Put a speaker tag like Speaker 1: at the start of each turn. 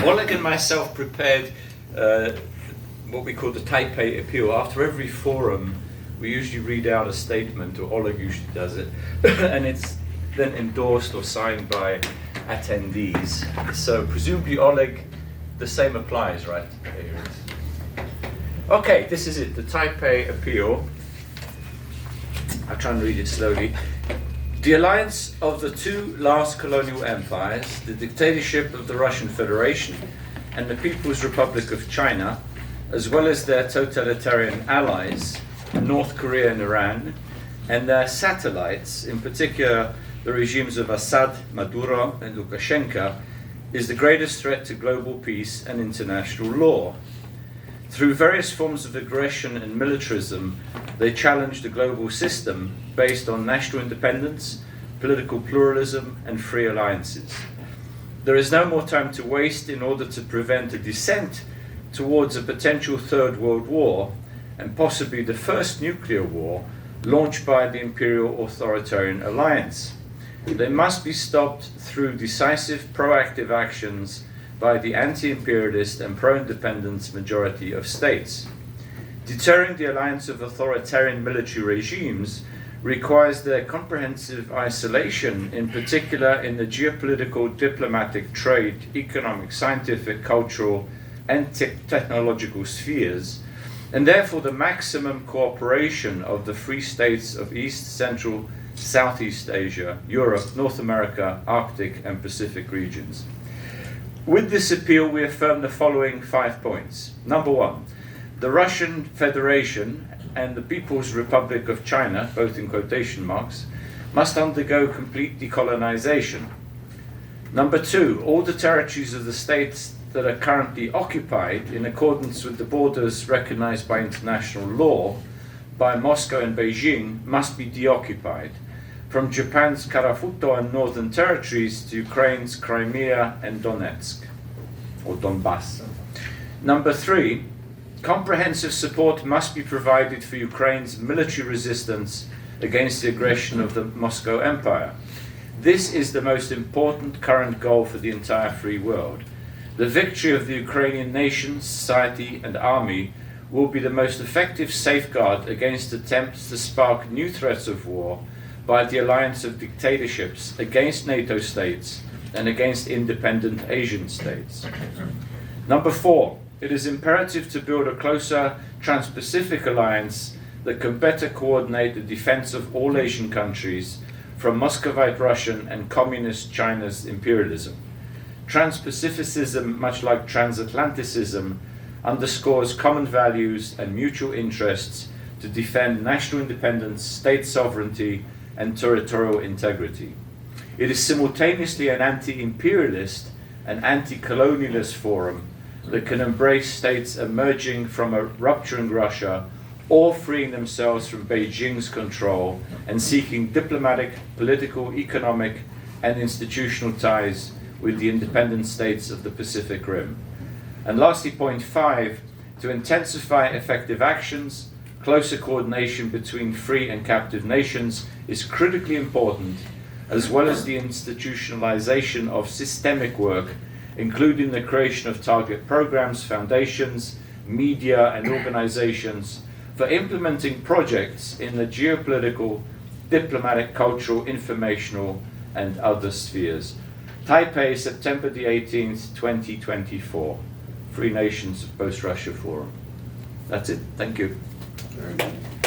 Speaker 1: Oleg and myself prepared what we call the Taipei Appeal. After every forum, we usually read out a statement, or Oleg usually does it, and it's then endorsed or signed by attendees. So presumably, Oleg, the same applies, right? Here it is. Okay, this is it, the Taipei Appeal. I'll try and read it slowly. The alliance of the two last colonial empires, the dictatorship of the Russian Federation and the People's Republic of China, as well as their totalitarian allies, North Korea and Iran, and their satellites, in particular the regimes of Assad, Maduro, and Lukashenko, is the greatest threat to global peace and international law. Through various forms of aggression and militarism, they challenge the global system based on national independence, political pluralism, and free alliances. There is no more time to waste in order to prevent a descent towards a potential Third World War, and possibly the first nuclear war launched by the Imperial Authoritarian Alliance. They must be stopped through decisive, proactive actions by the anti-imperialist and pro-independence majority of states. Deterring the alliance of authoritarian military regimes requires their comprehensive isolation, in particular in the geopolitical, diplomatic, trade, economic, scientific, cultural, and technological spheres, and therefore the maximum cooperation of the free states of East, Central, Southeast Asia, Europe, North America, Arctic, and Pacific regions. With this appeal, we affirm the following 5 points. Number one, the Russian Federation and the People's Republic of China, both in quotation marks, must undergo complete decolonization. Number two, all the territories of the states that are currently occupied in accordance with the borders recognized by international law by Moscow and Beijing must be deoccupied, from Japan's Karafuto and Northern Territories to Ukraine's Crimea and Donetsk, or Donbass. Number three, comprehensive support must be provided for Ukraine's military resistance against the aggression of the Moscow Empire. This is the most important current goal for the entire free world. The victory of the Ukrainian nation, society, and army will be the most effective safeguard against attempts to spark new threats of war by the alliance of dictatorships against NATO states and against independent Asian states. Number four, it is imperative to build a closer Trans-Pacific alliance that can better coordinate the defense of all Asian countries from Muscovite Russian and Communist China's imperialism. Trans-Pacificism, much like transatlanticism, underscores common values and mutual interests to defend national independence, state sovereignty, and territorial integrity. It is simultaneously an anti-imperialist and anti-colonialist forum that can embrace states emerging from a rupturing Russia or freeing themselves from Beijing's control and seeking diplomatic, political, economic, and institutional ties with the independent states of the Pacific Rim. And lastly, point five, to intensify effective actions, closer coordination between free and captive nations is critically important, as well as the institutionalization of systemic work, including the creation of target programs, foundations, media, and organizations for implementing projects in the geopolitical, diplomatic, cultural, informational, and other spheres. Taipei, September the 18th, 2024. Free Nations PostRussia Forum. That's it. Thank you.
Speaker 2: Very good.